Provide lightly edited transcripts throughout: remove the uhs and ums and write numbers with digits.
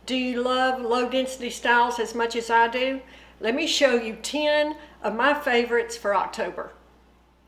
Do you love low density styles as much as I do? Let me show you 10 of my favorites for October.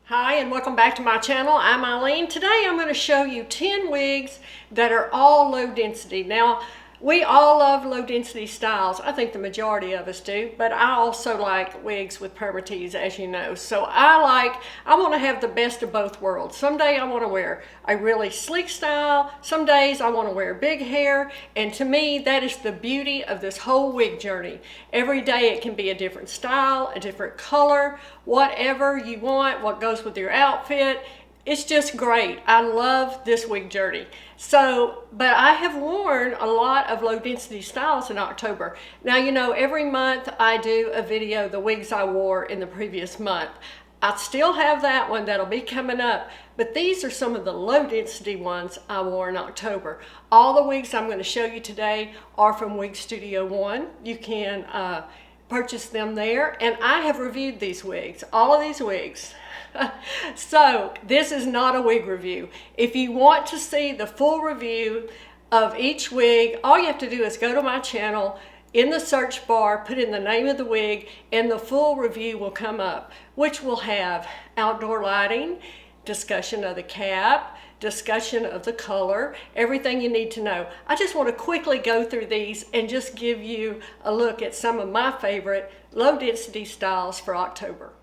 Hi and welcome back to my channel. I'm Eileen. Today I'm going to show you 10 wigs that are all low density. Now, we all love low density styles. I think the majority of us do, but I also like wigs with permatease, as you know. So I want to have the best of both worlds. Someday I want to wear a really sleek style. Some days I want to wear big hair. And to me, that is the beauty of this whole wig journey. Every day it can be a different style, a different color, whatever you want, what goes with your outfit. It's just great. I love this wig journey. But I have worn a lot of low density styles in October. Now, you know, every month I do a video, the wigs I wore in the previous month. I still have that one that'll be coming up, but these are some of the low density ones I wore in October. All the wigs I'm going to show you today are from Wig Studio One. You can purchase them there, and I have reviewed these wigs, all of these wigs. So this is not a wig review. If you want to see the full review of each wig, all you have to do is go to my channel, in the search bar, put in the name of the wig, and the full review will come up, which will have outdoor lighting, discussion of the cap, discussion of the color, everything you need to know. I just want to quickly go through these and just give you a look at some of my favorite low density styles for October.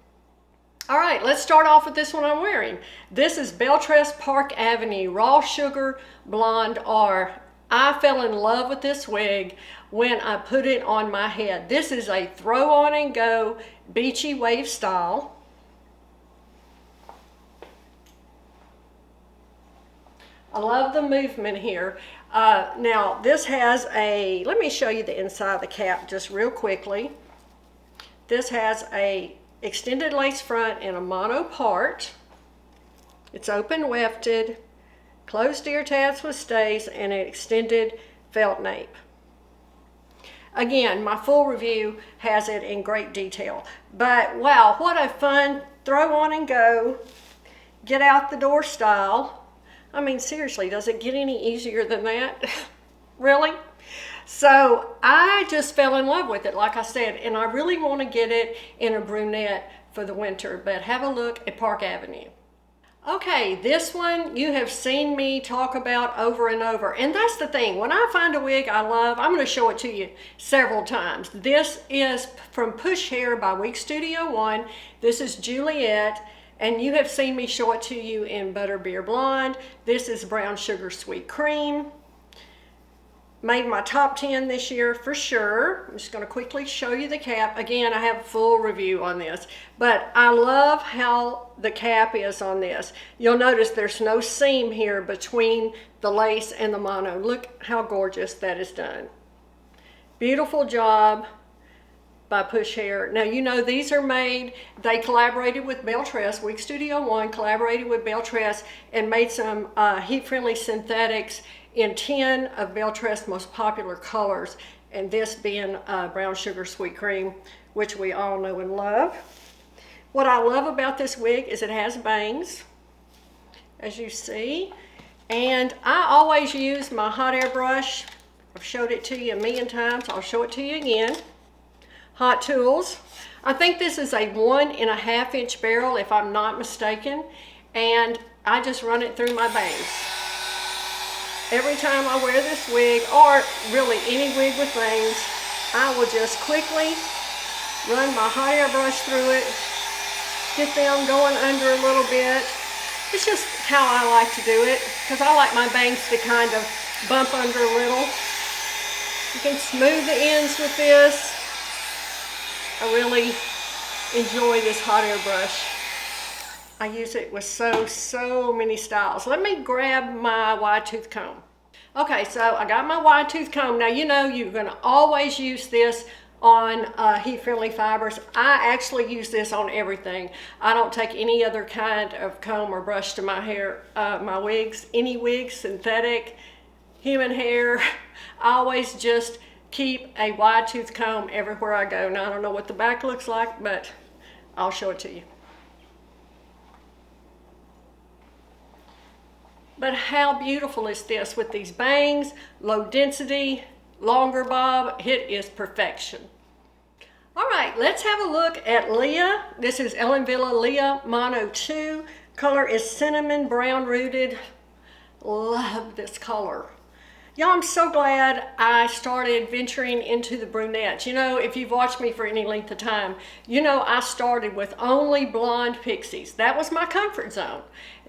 All right, let's start off with this one I'm wearing. This is Beless Park Avenue Raw Sugar Blonde R. I fell in love with this wig when I put it on my head. This is a throw on and go beachy wave style. I love the movement here. Now this has let me show you the inside of the cap just real quickly. This has a extended lace front in a mono part. It's open wefted, closed ear tabs with stays, and an extended felt nape. Again, my full review has it in great detail. But wow, what a fun throw on and go, get out the door style. I mean, seriously, does it get any easier than that? Really? So I just fell in love with it, like I said, and I really want to get it in a brunette for the winter, but have a look at Park Avenue. Okay, this one you have seen me talk about over and over, and that's the thing. When I find a wig I love, I'm going to show it to you several times. This is from Push Hair by Wig Studio One. This is Juliet, and you have seen me show it to you in Butterbeer Blonde. This is Brown Sugar Sweet Cream. Made my top 10 this year for sure. I'm just going to quickly show you the cap. Again, I have a full review on this, but I love how the cap is on this. You'll notice there's no seam here between the lace and the mono. Look how gorgeous that is done. Beautiful job by Push Hair. Now, you know, these are made, they collaborated with Beless, Wig Studio One collaborated with Beless and made some heat-friendly synthetics in 10 of Beless' most popular colors, and this being Brown Sugar Sweet Cream, which we all know and love. What I love about this wig is it has bangs, as you see, and I always use my hot air brush. I've showed it to you a million times. I'll show it to you again. Hot Tools. I think this is a 1.5 inch barrel, if I'm not mistaken, and I just run it through my bangs. Every time I wear this wig, or really any wig with bangs, I will just quickly run my hot air brush through it, get them going under a little bit. It's just how I like to do it, because I like my bangs to kind of bump under a little. You can smooth the ends with this. I really enjoy this hot air brush. I use it with so many styles. Let me grab my wide tooth comb. Okay, so I got my wide tooth comb. Now, you know, you're gonna always use this on heat-friendly fibers. I actually use this on everything. I don't take any other kind of comb or brush to my hair, my wigs, any wigs, synthetic, human hair. I always just keep a wide tooth comb everywhere I go. Now, I don't know what the back looks like, but I'll show it to you. But how beautiful is this with these bangs, low density, longer bob, it is perfection. All right, let's have a look at Leah. This is Ellen Villa Leah Mono 2. Color is cinnamon brown rooted. Love this color. Y'all, I'm so glad I started venturing into the brunettes. You know, if you've watched me for any length of time, you know I started with only blonde pixies. That was my comfort zone.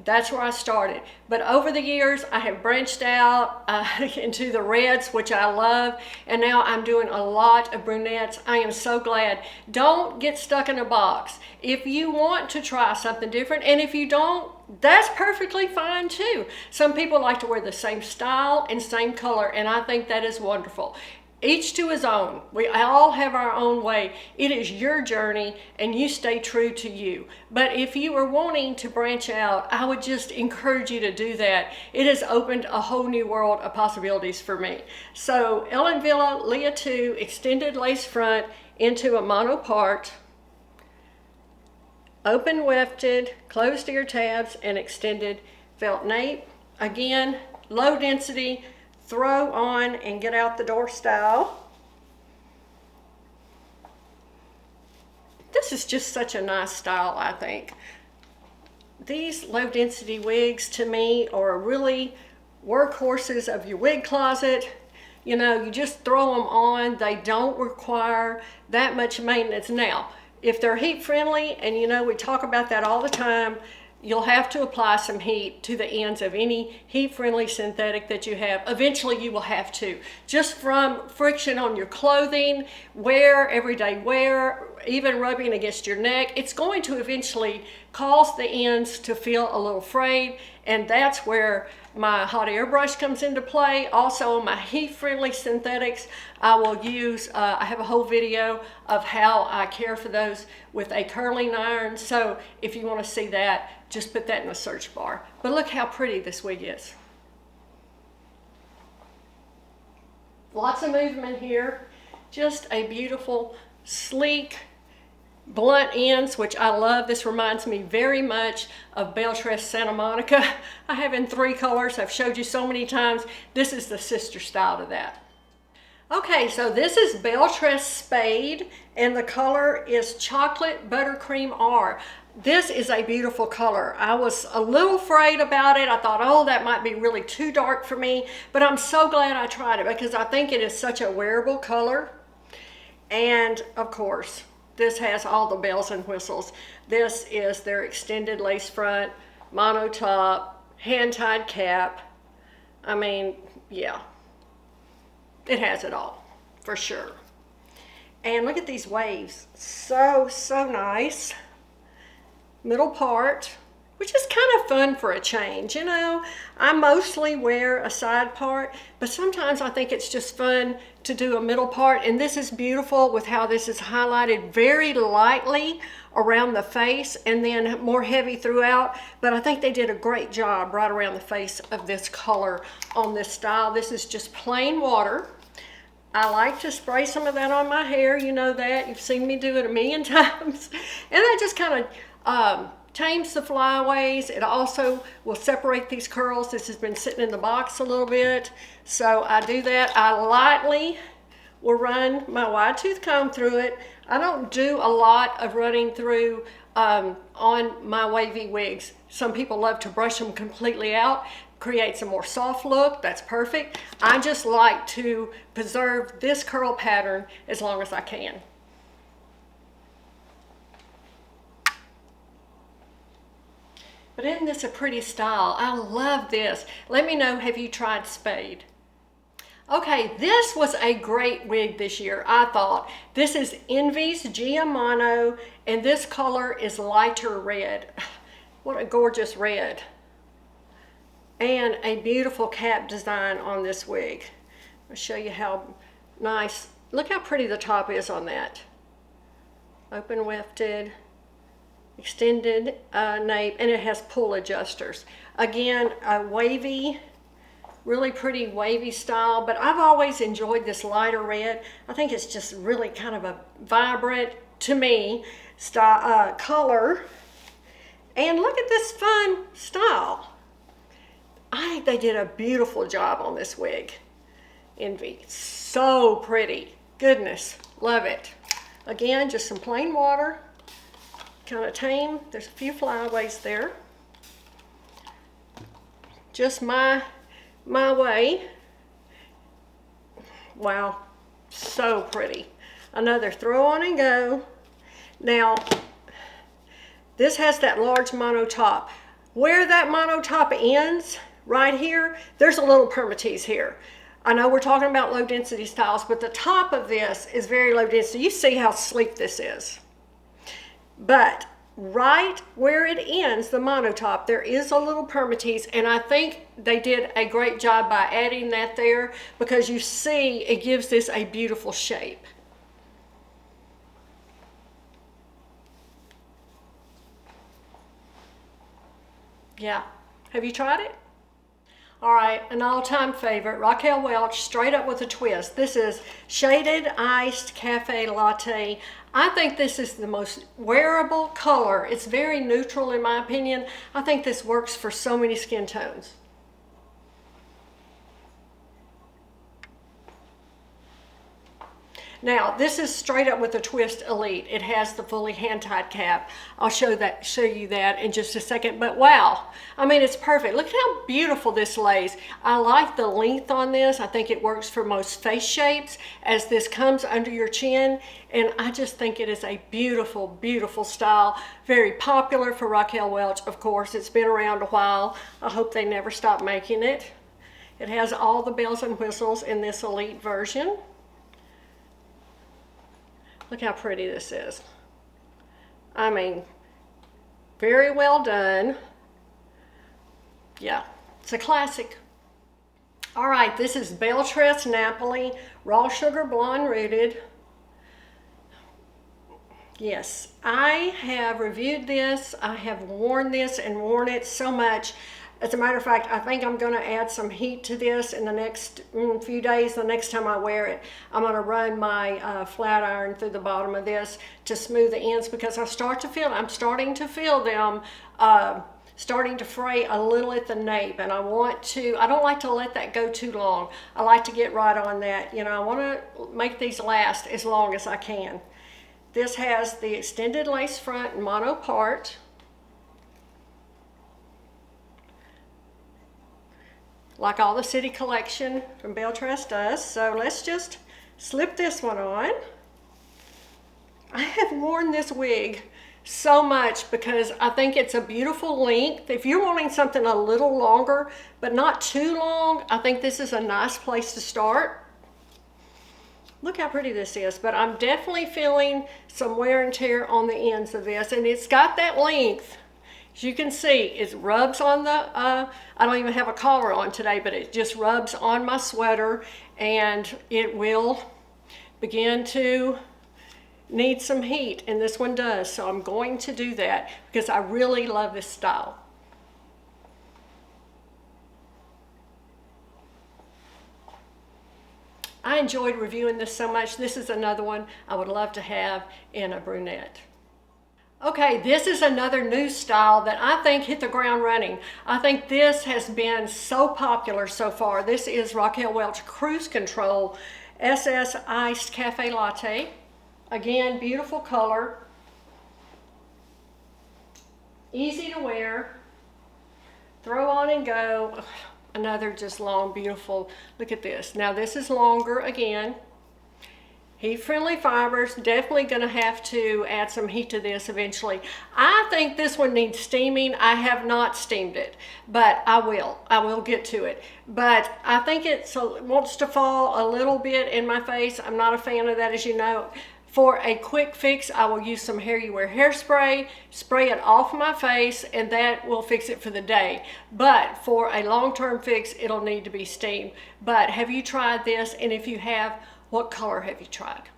That's where I started. But over the years, I have branched out into the reds, which I love, and now I'm doing a lot of brunettes. I am so glad. Don't get stuck in a box. If you want to try something different, and if you don't, that's perfectly fine too. Some people like to wear the same style and same color, and I think that is wonderful. Each to his own. We all have our own way. It is your journey, and you stay true to you. But if you are wanting to branch out, I would just encourage you to do that. It has opened a whole new world of possibilities for me. So Ellen Villa Leah 2 extended lace front into a mono part, open wefted, closed ear tabs, and extended felt nape. Again, low density, throw on and get out the door style. This is just such a nice style, I think. These low density wigs to me are really workhorses of your wig closet. You know, you just throw them on. They don't require that much maintenance. Now, if they're heat friendly, and you know we talk about that all the time, you'll have to apply some heat to the ends of any heat-friendly synthetic that you have. Eventually you will have to. Just from friction on your clothing, wear, everyday wear, even rubbing against your neck, it's going to eventually cause the ends to feel a little frayed, and that's where my hot air brush comes into play. Also, my heat-friendly synthetics, I will use, I have a whole video of how I care for those with a curling iron. So if you want to see that, just put that in the search bar. But look how pretty this wig is. Lots of movement here. Just a beautiful, sleek, blunt ends, which I love. This reminds me very much of Beless Santa Monica. I have in 3 colors. I've showed you so many times. This is the sister style to that. Okay, so this is Beless Spade, and the color is Chocolate Buttercream R. This is a beautiful color. I was a little afraid about it. I thought, oh, that might be really too dark for me, but I'm so glad I tried it because I think it is such a wearable color. And of course, this has all the bells and whistles. This is their extended lace front, mono top, hand-tied cap. I mean, yeah, it has it all, for sure. And look at these waves. So nice. Middle part, which is kind of fun for a change. You know, I mostly wear a side part, but sometimes I think it's just fun to do a middle part, and this is beautiful with how this is highlighted very lightly around the face and then more heavy throughout, but I think they did a great job right around the face of this color on this style. This is just plain water. I like to spray some of that on my hair, you know that. You've seen me do it a million times. And that just kind of tames the flyaways. It also will separate these curls. This has been sitting in the box a little bit, so I do that. I lightly will run my wide tooth comb through it. I don't do a lot of running through on my wavy wigs. Some people love to brush them completely out, creates a more soft look. That's perfect. I just like to preserve this curl pattern as long as I can. But isn't this a pretty style? I love this. Let me know, have you tried Spade? Okay, this was a great wig this year, I thought. This is Envy's Giam Mono, and this color is lighter red. What a gorgeous red. And a beautiful cap design on this wig. I'll show you how nice. Look how pretty the top is on that. Open wefted, extended nape, and it has pull adjusters. Again, a wavy, really pretty wavy style, but I've always enjoyed this lighter red. I think it's just really kind of a vibrant, to me, style, color. And look at this fun style. I think they did a beautiful job on this wig. envy. So pretty. Goodness, love it. Again, just some plain water, kind of tame. There's a few flyaways there. Just my way. Wow, so pretty. Another throw on and go. Now, this has that large mono top. Where that mono top ends, right here, there's a little permatease here. I know we're talking about low density styles, but the top of this is very low density. You see how sleek this is. But right where it ends, the mono top, there is a little permatease, and I think they did a great job by adding that there, because you see it gives this a beautiful shape. Yeah, have you tried it? All right, an all-time favorite, Rockel Welch, straight up with a twist. This is Shaded Iced Cafe Latte. I think this is the most wearable color. It's very neutral in my opinion. I think this works for so many skin tones. Now, this is straight up with a twist Elite. It has the fully hand-tied cap. I'll show you that in just a second. But wow, I mean, it's perfect. Look at how beautiful this lays. I like the length on this. I think it works for most face shapes as this comes under your chin. And I just think it is a beautiful, beautiful style. Very popular for Rockel Welch, of course. It's been around a while. I hope they never stop making it. It has all the bells and whistles in this Elite version. Look how pretty this is. I mean, very well done. Yeah, it's a classic. All right, this is Beltress Napoli, Raw Sugar Blonde Rooted. Yes, I have reviewed this. I have worn this and worn it so much. As a matter of fact, I think I'm going to add some heat to this in the next few days. The next time I wear it, I'm going to run my flat iron through the bottom of this to smooth the ends, because I'm starting to feel them starting to fray a little at the nape, and I don't like to let that go too long. I like to get right on that. You know, I want to make these last as long as I can. This has the extended lace front and mono part. Like all the City collection from Beltress does. So let's just slip this one on. I have worn this wig so much because I think it's a beautiful length. If you're wanting something a little longer, but not too long, I think this is a nice place to start. Look how pretty this is, but I'm definitely feeling some wear and tear on the ends of this, and it's got that length. As you can see, it rubs on the, I don't even have a collar on today, but it just rubs on my sweater, and it will begin to need some heat, and this one does. So I'm going to do that because I really love this style. I enjoyed reviewing this so much. This is another one I would love to have in a brunette. Okay, this is another new style that I think hit the ground running. I think this has been so popular so far. This is Rockel Welch Cruise Control SS Iced Cafe Latte. Again, beautiful color. Easy to wear. Throw on and go. Another just long, beautiful, look at this. Now this is longer again. Heat-friendly fibers, definitely going to have to add some heat to this eventually. I think this one needs steaming. I have not steamed it, but I will get to it. But I think it wants to fall a little bit in my face. I'm not a fan of that, as you know. For a quick fix, I will use some Hair You Wear hairspray, spray it off my face, and that will fix it for the day. But for a long-term fix, it'll need to be steamed. But have you tried this? And if you have, what color have you tried?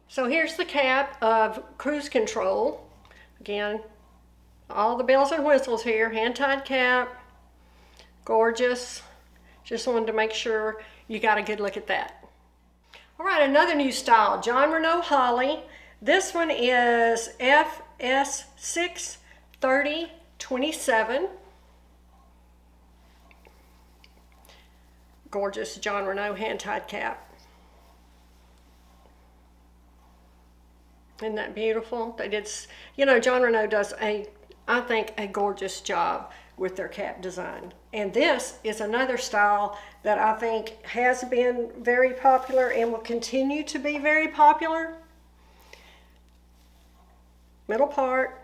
So here's the cap of Cruise Control. Again, all the bells and whistles here, hand-tied cap, gorgeous. Just wanted to make sure you got a good look at that. All right, another new style, John Renault Holly. This one is FS63027. gorgeous John Renaud hand-tied cap. Isn't that beautiful? They did, you know, John Renaud does I think, a gorgeous job with their cap design. And this is another style that I think has been very popular and will continue to be very popular. Middle part.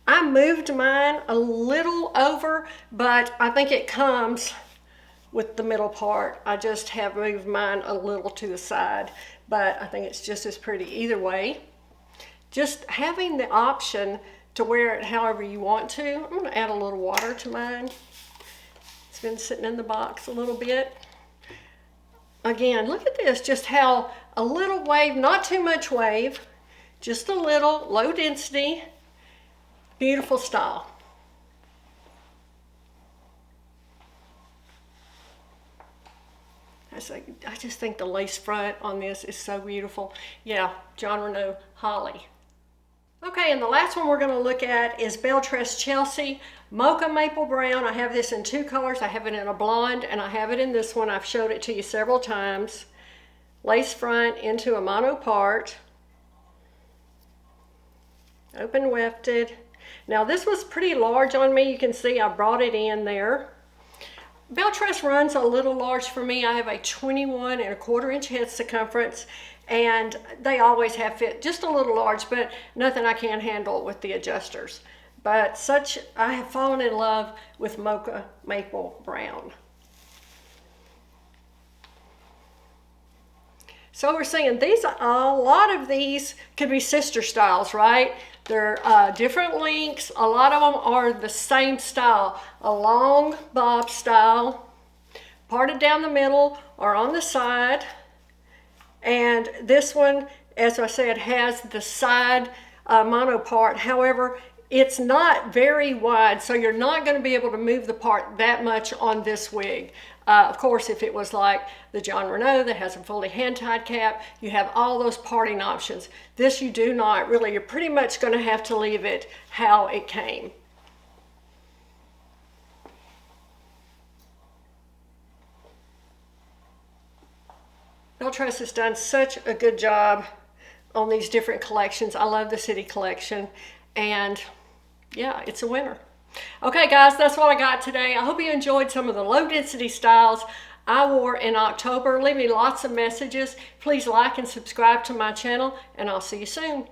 I moved mine a little over, but I think it comes with the middle part. I just have moved mine a little to the side, but I think it's just as pretty either way. Just having the option to wear it however you want to. I'm going to add a little water to mine. It's been sitting in the box a little bit. Again, look at this, just how a little wave, not too much wave, just a little, low density, beautiful style. I just think the lace front on this is so beautiful. Yeah, John Renaud Holly. Okay, and the last one we're going to look at is Beless Chelsea Mocha Maple Brown. I have this in two colors. I have it in a blonde and I have it in this one. I've showed it to you several times. Lace front into a mono part. Open wefted. Now this was pretty large on me. You can see I brought it in there. Beless runs a little large for me. I have a 21¼ inch head circumference, and they always have fit just a little large, but nothing I can't handle with the adjusters. But I have fallen in love with Mocha Maple Brown. So we're seeing a lot of these could be sister styles, right? They're different lengths. A lot of them are the same style. A long bob style, parted down the middle or on the side. And this one, as I said, has the side mono part. However, it's not very wide, so you're not going to be able to move the part that much on this wig. Of course, if it was like the John Renaud that has a fully hand-tied cap, you have all those parting options. This you do not really. You're pretty much going to have to leave it how it came. Beless has done such a good job on these different collections. I love the City collection, and yeah, it's a winner. Okay guys, that's what I got today. I hope you enjoyed some of the low density styles I wore in October. Leave me lots of messages. Please like and subscribe to my channel, and I'll see you soon.